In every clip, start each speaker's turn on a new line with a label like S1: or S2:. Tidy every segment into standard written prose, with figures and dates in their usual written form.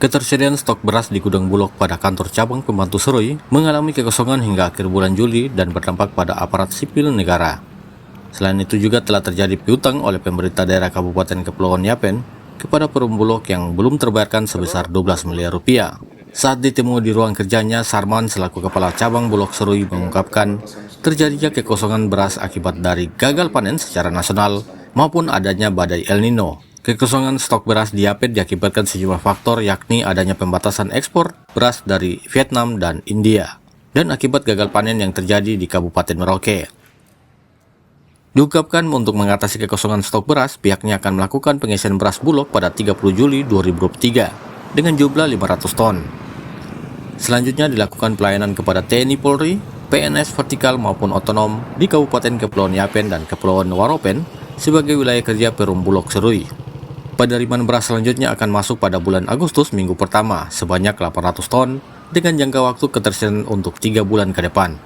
S1: Ketersediaan stok beras di gudang Bulog pada kantor cabang Pembantu Serui mengalami kekosongan hingga akhir bulan Juli dan berdampak pada aparat sipil negara. Selain itu juga telah terjadi piutang oleh pemerintah daerah Kabupaten Kepulauan Yapen kepada perum Bulog yang belum terbayarkan sebesar 12 miliar rupiah. Saat ditemui di ruang kerjanya, Sarman selaku Kepala Cabang Bulog Serui mengungkapkan terjadinya kekosongan beras akibat dari gagal panen secara nasional maupun adanya badai El Nino. Kekosongan stok beras di Yapen diakibatkan sejumlah faktor, yakni adanya pembatasan ekspor beras dari Vietnam dan India, dan akibat gagal panen yang terjadi di Kabupaten Merauke. Diungkapkan untuk mengatasi kekosongan stok beras, pihaknya akan melakukan pengisian beras Bulog pada 30 Juli 2023 dengan jumlah 500 ton. Selanjutnya dilakukan pelayanan kepada TNI Polri, PNS vertikal maupun otonom di Kabupaten Kepulauan Yapen dan Kepulauan Waropen sebagai wilayah kerja perum Bulog Serui. Penerimaan beras selanjutnya akan masuk pada bulan Agustus minggu pertama sebanyak 800 ton dengan jangka waktu ketersediaan untuk 3 bulan ke depan.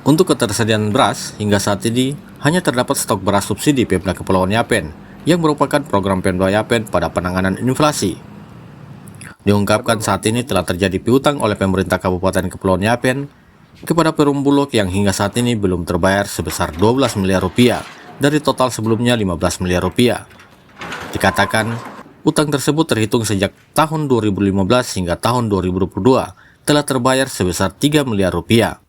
S1: Untuk ketersediaan beras, hingga saat ini hanya terdapat stok beras subsidi Pemda Kepulauan Yapen yang merupakan program Pemda Yapen pada penanganan inflasi. Diungkapkan saat ini telah terjadi piutang oleh pemerintah Kabupaten Kepulauan Yapen kepada perum Bulog yang hingga saat ini belum terbayar sebesar 12 miliar rupiah dari total sebelumnya 15 miliar rupiah. Dikatakan, utang tersebut terhitung sejak tahun 2015 hingga tahun 2022 telah terbayar sebesar 3 miliar rupiah.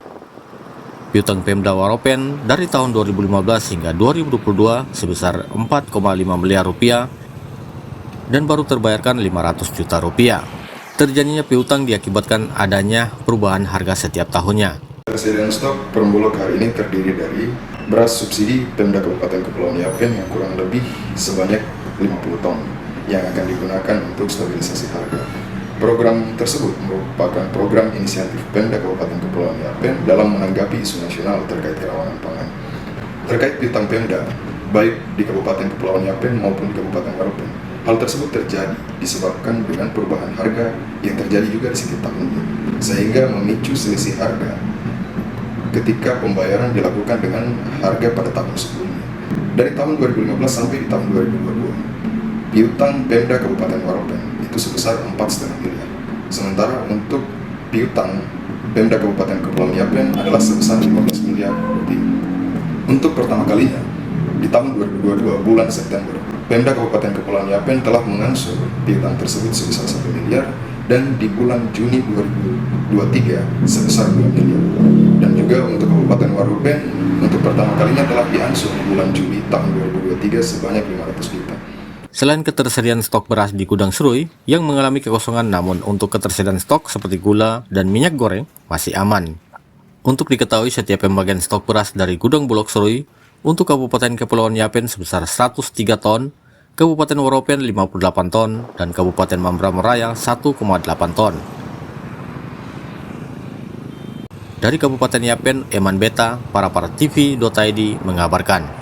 S1: Piutang Pemda Waropen dari tahun 2015 hingga 2022 sebesar 4,5 miliar rupiah dan baru terbayarkan 500 juta rupiah. Terjadinya piutang diakibatkan adanya perubahan harga setiap tahunnya.
S2: Ketersediaan stok perum Bulog hari ini terdiri dari beras subsidi Pemda Kabupaten Kepulauan Yapen yang kurang lebih sebanyak 50 ton yang akan digunakan untuk stabilisasi harga. Program tersebut merupakan program inisiatif Pemda Kabupaten Kepulauan Yapen dalam menanggapi isu nasional terkait kerawanan pangan. Terkait piutang Pemda, baik di Kabupaten Kepulauan Yapen maupun di Kabupaten Waropen, hal tersebut terjadi disebabkan dengan perubahan harga yang terjadi juga di setiap tahunnya, sehingga memicu selisih harga ketika pembayaran dilakukan dengan harga pada tahun sebelumnya. Dari tahun 2015 sampai di tahun 2022, piutang Pemda Kabupaten Waropen itu sebesar 4,5 miliar. Sementara untuk piutang Pemda Kabupaten Kepulauan Yapen adalah sebesar 15 miliar rupiah. Untuk pertama kalinya, di tahun 2022 bulan September, Pemda Kabupaten Kepulauan Yapen telah mengangsur piutang tersebut sebesar 1 miliar dan di bulan Juni 2023 sebesar 2 miliar. Dan juga untuk Kabupaten Waropen untuk pertama kalinya telah diangsur di bulan Juli tahun 2023 sebanyak 500 juta.
S1: Selain ketersediaan stok beras di gudang Serui yang mengalami kekosongan, namun untuk ketersediaan stok seperti gula dan minyak goreng masih aman. Untuk diketahui, setiap pembagian stok beras dari gudang Bulog Serui untuk Kabupaten Kepulauan Yapen sebesar 103 ton, Kabupaten Waropen 58 ton, dan Kabupaten Mamberamo Raya 1,8 ton. Dari Kabupaten Yapen, Eman Beta, Para TV.id mengabarkan.